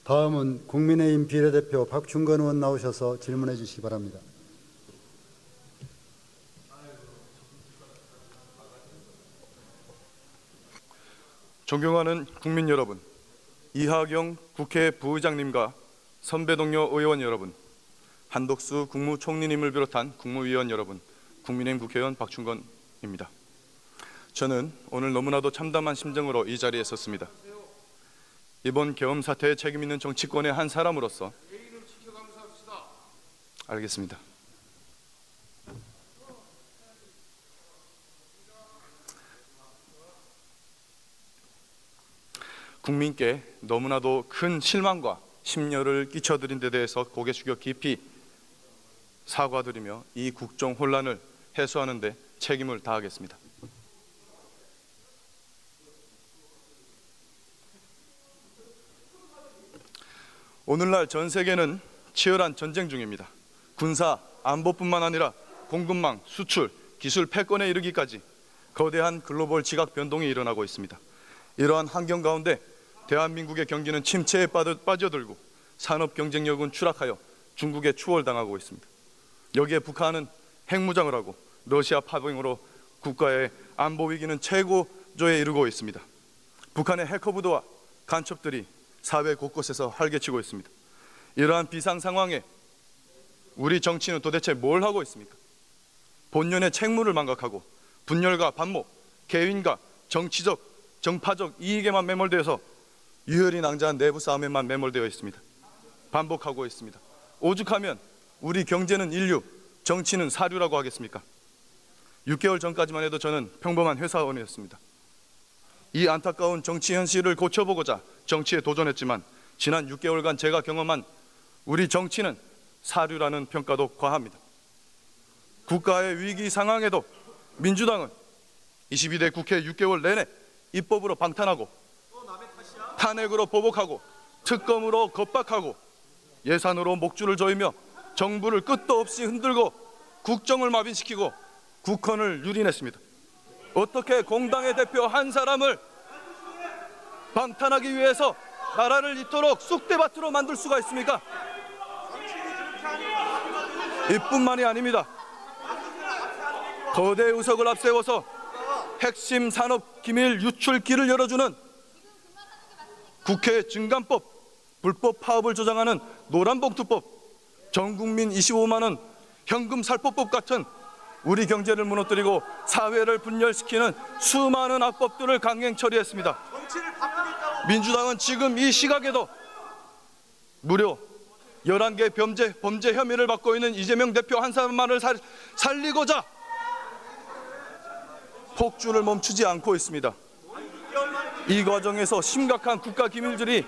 다음은 국민의힘 비례대표 박충건 의원 나오셔서 질문해 주시기 바랍니다. 존경하는 국민 여러분, 이하경 국회 부의장님과 선배 동료 의원 여러분, 한덕수 국무총리님을 비롯한 국무위원 여러분, 국민의힘 국회의원 박충건입니다. 저는 오늘 너무나도 참담한 심정으로 이 자리에 섰습니다. 이번 계엄 사태에 책임 있는 정치권의 한 사람으로서 알겠습니다. 국민께 너무나도 큰 실망과 심려를 끼쳐드린 데 대해서 고개 숙여 깊이 사과드리며 이 국정 혼란을 해소하는 데 책임을 다하겠습니다. 오늘날 전 세계는 치열한 전쟁 중입니다. 군사, 안보뿐만 아니라 공급망, 수출, 기술 패권에 이르기까지 거대한 글로벌 지각 변동이 일어나고 있습니다. 이러한 환경 가운데 대한민국의 경기는 침체에 빠져들고 산업 경쟁력은 추락하여 중국에 추월당하고 있습니다. 여기에 북한은 핵무장을 하고 러시아 파병으로 국가의 안보 위기는 최고조에 이르고 있습니다. 북한의 해커부대와 간첩들이 사회 곳곳에서 활개치고 있습니다. 이러한 비상 상황에 우리 정치는 도대체 뭘 하고 있습니까? 본연의 책무를 망각하고 분열과 반목, 개인과 정치적, 정파적 이익에만 매몰되어서 유혈이 낭자한 내부 싸움에만 매몰되어 있습니다. 반복하고 있습니다. 오죽하면 우리 경제는 인류, 정치는 사류라고 하겠습니까? 6개월 전까지만 해도 저는 평범한 회사원이었습니다. 이 안타까운 정치 현실을 고쳐보고자 정치에 도전했지만 지난 6개월간 제가 경험한 우리 정치는 사류라는 평가도 과합니다. 국가의 위기 상황에도 민주당은 22대 국회 6개월 내내 입법으로 방탄하고 탄핵으로 보복하고 특검으로 겁박하고 예산으로 목줄을 조이며 정부를 끝도 없이 흔들고 국정을 마비시키고 국헌을 유린했습니다. 어떻게 공당의 대표 한 사람을 방탄하기 위해서 나라를 이토록 쑥대밭으로 만들 수가 있습니까? 이뿐만이 아닙니다. 거대 의석을 앞세워서 핵심 산업 기밀 유출기를 열어주는 국회 증감법, 불법 파업을 조장하는 노란봉투법, 전국민 25만 원 현금 살포법 같은 우리 경제를 무너뜨리고 사회를 분열시키는 수많은 악법들을 강행 처리했습니다. 민주당은 지금 이 시각에도 무려 11개 범죄 혐의를 받고 있는 이재명 대표 한 사람만을 살리고자 폭주를 멈추지 않고 있습니다. 이 과정에서 심각한 국가 기밀들이,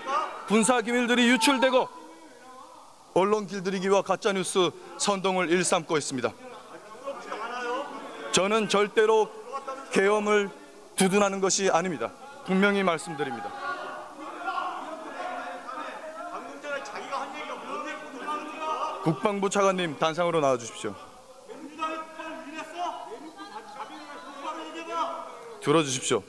군사 기밀들이 유출되고 언론 길들이기와 가짜뉴스 선동을 일삼고 있습니다. 저는 절대로 계엄을 두둔하는 것이 아닙니다. 분명히 말씀드립니다. 국방부 차관님 단상으로 나와주십시오. 들어주십시오.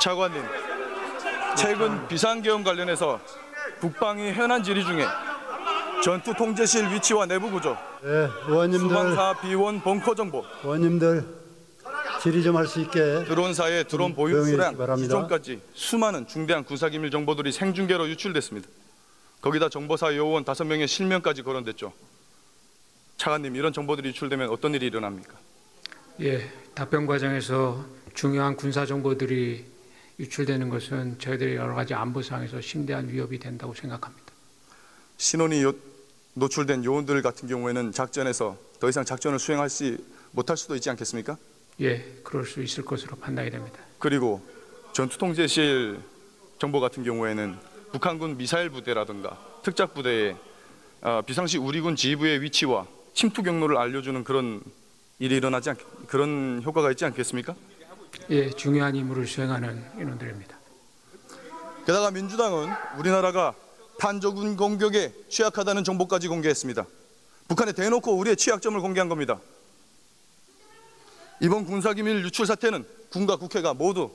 차관님, 최근 비상계엄 관련해서 국방위 현안 질의 중에 전투통제실 위치와 내부 구조, 의원님들, 수방사 비원 벙커 정보, 의원님들 질의 좀 할 수 있게 드론사의 드론 보유 수량, 기존까지 수많은 중대한 군사기밀 정보들이 생중계로 유출됐습니다. 거기다 정보사 요원 5명의 실명까지 거론됐죠. 차관님, 이런 정보들이 유출되면 어떤 일이 일어납니까? 예, 답변 과정에서 중요한 군사 정보들이 유출되는 것은 저희들이 여러 가지 안보상에서 심대한 위협이 된다고 생각합니다. 신원이 노출된 요원들 같은 경우에는 작전에서 더 이상 작전을 수행하지 못할 수도 있지 않겠습니까? 예, 그럴 수 있을 것으로 판단이 됩니다. 그리고 전투통제실 정보 같은 경우에는 북한군 미사일 부대라든가 특작 부대의 비상시 우리군 지휘부의 위치와 침투 경로를 알려주는 그런 일이 그런 효과가 있지 않겠습니까? 예, 중요한 임무를 수행하는 인원들입니다. 게다가 민주당은 우리나라가 탄저군 공격에 취약하다는 정보까지 공개했습니다. 북한에 대놓고 우리의 취약점을 공개한 겁니다. 이번 군사기밀 유출 사태는 군과 국회가 모두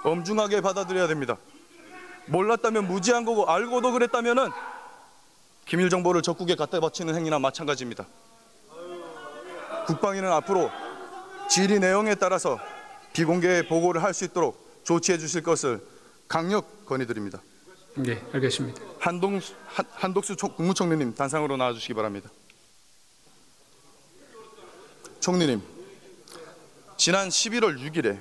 엄중하게 받아들여야 됩니다. 몰랐다면 무지한 거고 알고도 그랬다면은 기밀 정보를 적국에 갖다 바치는 행위나 마찬가지입니다. 국방위는 앞으로 질의 내용에 따라서 비공개 보고를 할 수 있도록 조치해 주실 것을 강력 건의드립니다. 네, 알겠습니다. 한독수 국무총리님 단상으로 나와주시기 바랍니다. 총리님, 지난 11월 6일에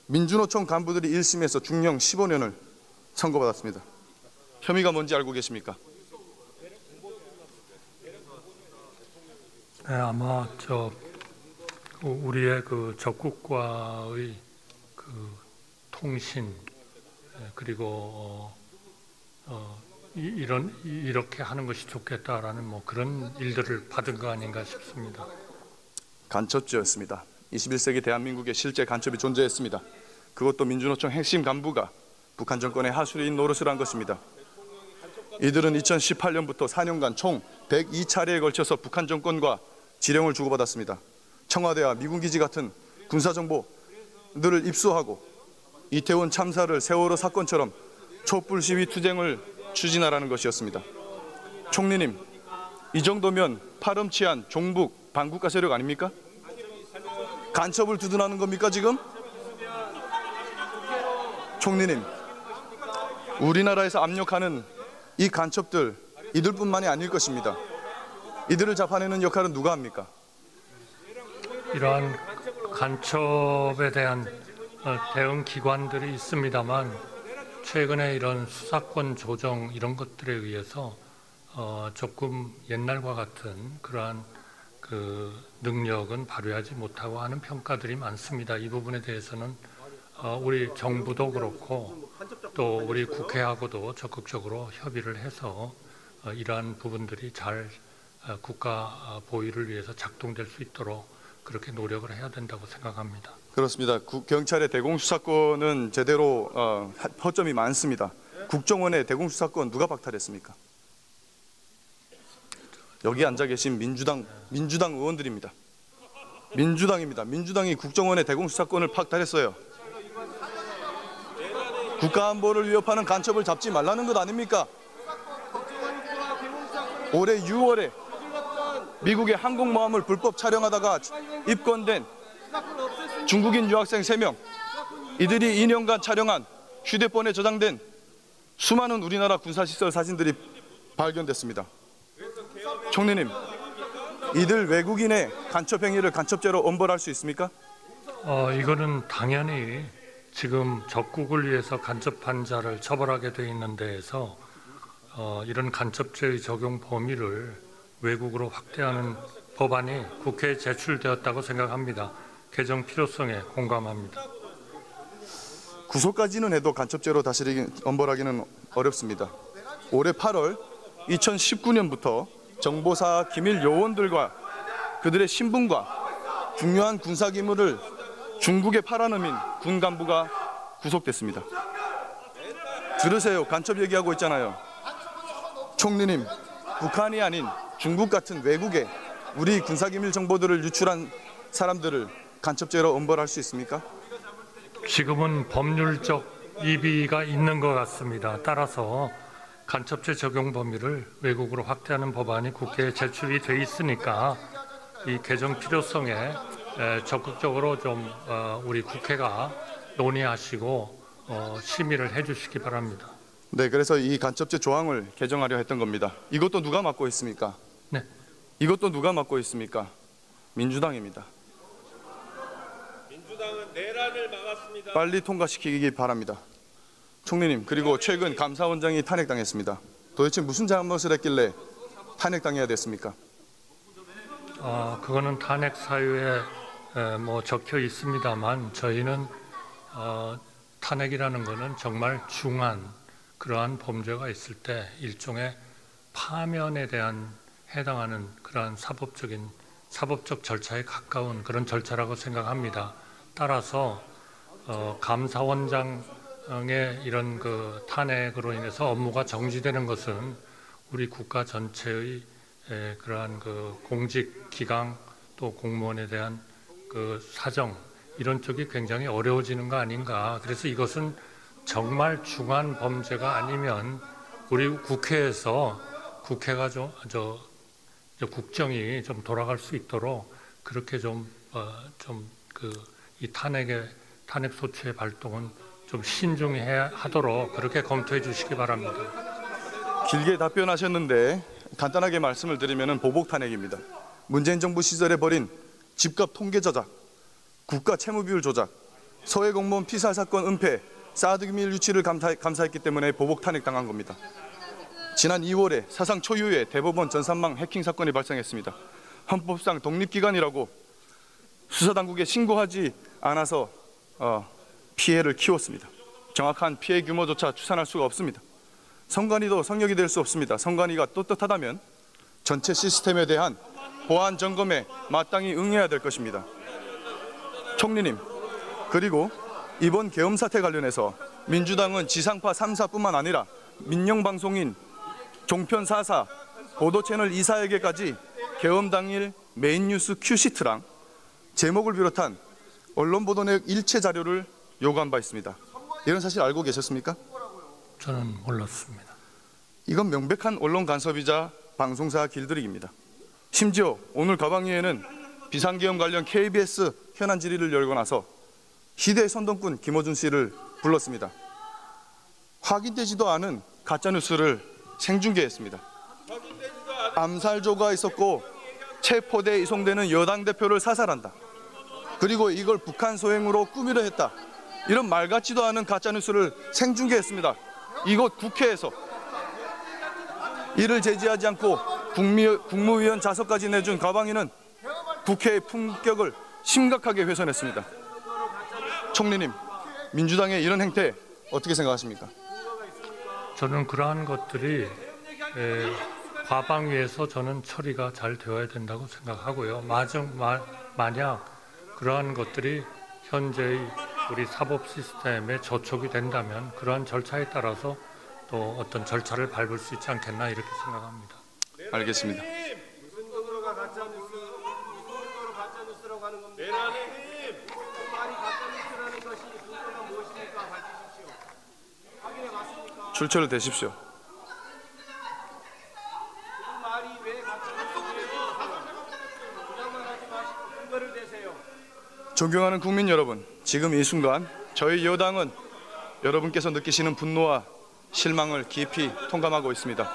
민주노총 간부들이 1심에서 중형 15년을 선고받았습니다. 혐의가 뭔지 알고 계십니까? 네, 아마 우리의 그 적국과의 그 통신 그리고 이렇게 하는 것이 좋겠다라는 뭐 그런 일들을 받은 거 아닌가 싶습니다. 간첩죄였습니다. 21세기 대한민국에 실제 간첩이 존재했습니다. 그것도 민주노총 핵심 간부가 북한 정권의 하수인 노릇을 한 것입니다. 이들은 2018년부터 4년간 총 102차례에 걸쳐서 북한 정권과 지령을 주고받았습니다. 청와대와 미군 기지 같은 군사정보들을 입수하고 이태원 참사를 세월호 사건처럼 촛불 시위 투쟁을 추진하라는 것이었습니다. 총리님, 이 정도면 파렴치한 종북 반국가 세력 아닙니까? 간첩을 두둔하는 겁니까 지금? 총리님, 우리나라에서 압력하는 이 간첩들 이들뿐만이 아닐 것입니다. 이들을 잡아내는 역할은 누가 합니까? 이러한 간첩에 대한 대응 기관들이 있습니다만 최근에 이런 수사권 조정 이런 것들에 의해서 조금 옛날과 같은 그러한 그 능력은 발휘하지 못하고 하는 평가들이 많습니다. 이 부분에 대해서는 우리 정부도 그렇고 또 우리 국회하고도 적극적으로 협의를 해서 이러한 부분들이 잘 국가 보위를 위해서 작동될 수 있도록 그렇게 노력을 해야 된다고 생각합니다. 그렇습니다. 경찰의 대공수사권은 제대로 허점이 많습니다. 국정원의 대공수사권 누가 박탈했습니까? 여기 앉아 계신 민주당 의원들입니다. 민주당입니다. 민주당이 국정원의 대공수사권을 박탈했어요. 국가안보를 위협하는 간첩을 잡지 말라는 것 아닙니까? 올해 6월에 미국의 항공모함을 불법 촬영하다가 입건된 중국인 유학생 3명, 이들이 2년간 촬영한 휴대폰에 저장된 수많은 우리나라 군사시설 사진들이 발견됐습니다. 총리님, 이들 외국인의 간첩 행위를 간첩죄로 엄벌할 수 있습니까? 이거는 당연히 지금 적국을 위해서 간접한 자를 처벌하게 돼 있는 데에서 이런 간첩죄의 적용 범위를 외국으로 확대하는 법안이 국회에 제출되었다고 생각합니다. 개정 필요성에 공감합니다. 구속까지는 해도 간첩죄로 다시 엄벌하기는 어렵습니다. 올해 8월 2019년부터 정보사 기밀 요원들과 그들의 신분과 중요한 군사기밀을 중국에 팔아넘긴 군 간부가 구속됐습니다. 들으세요. 간첩 얘기하고 있잖아요. 총리님, 북한이 아닌 중국 같은 외국에 우리 군사기밀 정보들을 유출한 사람들을 간첩죄로 엄벌할 수 있습니까? 지금은 법률적 이비가 있는 것 같습니다. 따라서 간첩죄 적용 범위를 외국으로 확대하는 법안이 국회에 제출이 돼 있으니까 이 개정 필요성에 적극적으로 좀 우리 국회가 논의하시고 심의를 해주시기 바랍니다. 네, 그래서 이 간첩죄 조항을 개정하려 했던 겁니다. 이것도 누가 맡고 있습니까? 네. 이것도 누가 맡고 있습니까? 민주당입니다. 민주당은 내란을 막았습니다. 빨리 통과시키기 바랍니다. 총리님, 그리고 최근 감사원장이 탄핵당했습니다. 도대체 무슨 잘못을 했길래 탄핵당해야 됐습니까? 그거는 탄핵 사유에 뭐 적혀 있습니다만 저희는 탄핵이라는 것은 정말 중한 그러한 범죄가 있을 때 일종의 파면에 대한 해당하는 그러한 사법적 절차에 가까운 그런 절차라고 생각합니다. 따라서 감사원장 이런 그 탄핵으로 인해서 업무가 정지되는 것은 우리 국가 전체의 그러한 그 공직 기강 또 공무원에 대한 그 사정 이런 쪽이 굉장히 어려워지는 거 아닌가. 그래서 이것은 정말 중한 범죄가 아니면 우리 국회에서 국회가 국정이 좀 돌아갈 수 있도록 그렇게 이 탄핵 소추의 발동은 좀 신중히 하도록 그렇게 검토해 주시기 바랍니다. 길게 답변하셨는데 간단하게 말씀을 드리면 보복 탄핵입니다. 문재인 정부 시절에 벌인 집값 통계 조작, 국가 채무 비율 조작, 서해 공무원 피살 사건 은폐, 사드 기밀 유출을 감사했기 때문에 보복 탄핵 당한 겁니다. 지난 2월에 사상 초유의 대법원 전산망 해킹 사건이 발생했습니다. 헌법상 독립기관이라고 수사당국에 신고하지 않아서 피해를 키웠습니다. 정확한 피해 규모조차 추산할 수가 없습니다. 선관위도 성역이 될 수 없습니다. 선관위가 떳떳하다면 전체 시스템에 대한 보안 점검에 마땅히 응해야 될 것입니다. 총리님, 그리고 이번 계엄 사태 관련해서 민주당은 지상파 3사뿐만 아니라 민영방송인 종편 4사, 보도채널 2사에게까지 계엄 당일 메인 뉴스 큐시트랑 제목을 비롯한 언론 보도 내역 일체 자료를 요구한 바 있습니다. 이런 사실 알고 계셨습니까? 저는 몰랐습니다. 이건 명백한 언론 간섭이자 방송사 길들이기입니다. 심지어 오늘 가방위에는 비상계엄 관련 KBS 현안 질의를 열고 나서 희대 선동꾼 김어준 씨를 불렀습니다. 확인되지도 않은 가짜뉴스를 생중계했습니다. 암살조가 있었고 체포돼 이송되는 여당 대표를 사살한다. 그리고 이걸 북한 소행으로 꾸미려 했다. 이런 말 같지도 않은 가짜뉴스를 생중계했습니다. 이곳 국회에서 이를 제지하지 않고 국무위원 자석까지 내준 가방위는 국회의 품격을 심각하게 훼손했습니다. 총리님, 민주당의 이런 행태 어떻게 생각하십니까? 저는 그러한 것들이 과방위에서 저는 처리가 잘 되어야 된다고 생각하고요. 만약 그러한 것들이 현재의 우리 사법 시스템에 저촉이 된다면 그러한 절차에 따라서 또 어떤 절차를 밟을 수 있지 않겠나 이렇게 생각합니다. 알겠습니다. 무슨 근거가 가짜뉴스라고 하는 겁니다. 내란의 말이 가짜뉴스라는 것이 근거가 무엇입니까? 밝히십시오. 확인해 봤습니까? 출처를 대십시오. 그 말이 왜 가짜뉴스예요? 부담만 하지 마시고 근거를 대세요. 존경하는 국민 여러분, 지금 이 순간 저희 여당은 여러분께서 느끼시는 분노와 실망을 깊이 통감하고 있습니다.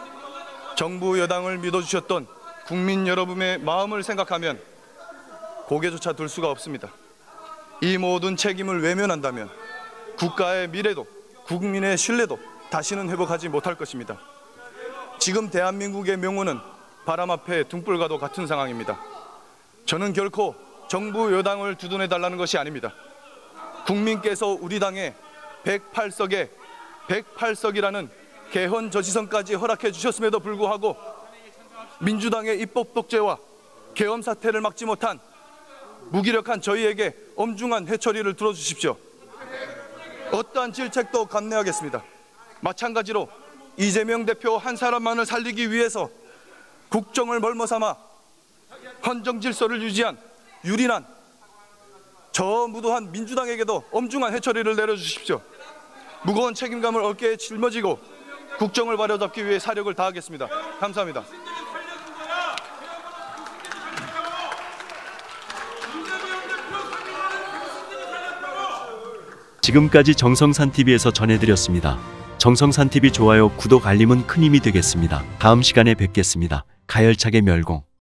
정부 여당을 믿어주셨던 국민 여러분의 마음을 생각하면 고개조차 들 수가 없습니다. 이 모든 책임을 외면한다면 국가의 미래도 국민의 신뢰도 다시는 회복하지 못할 것입니다. 지금 대한민국의 명운은 바람 앞에 등불과도 같은 상황입니다. 저는 결코 정부 여당을 두둔해달라는 것이 아닙니다. 국민께서 우리 당에 108석이라는 개헌 저지선까지 허락해 주셨음에도 불구하고 민주당의 입법 독재와 계엄 사태를 막지 못한 무기력한 저희에게 엄중한 회초리를 들어주십시오. 어떠한 질책도 감내하겠습니다. 마찬가지로 이재명 대표 한 사람만을 살리기 위해서 국정을 멀머삼아 헌정 질서를 유지한 유린한 저 무도한 민주당에게도 엄중한 회초리를 내려주십시오. 무거운 책임감을 어깨에 짊어지고 국정을 바로잡기 위해 사력을 다하겠습니다. 감사합니다. 지금까지 정성산TV에서 전해드렸습니다. 정성산TV 좋아요, 구독, 알림은 큰 힘이 되겠습니다. 다음 시간에 뵙겠습니다. 가열차게 멸공.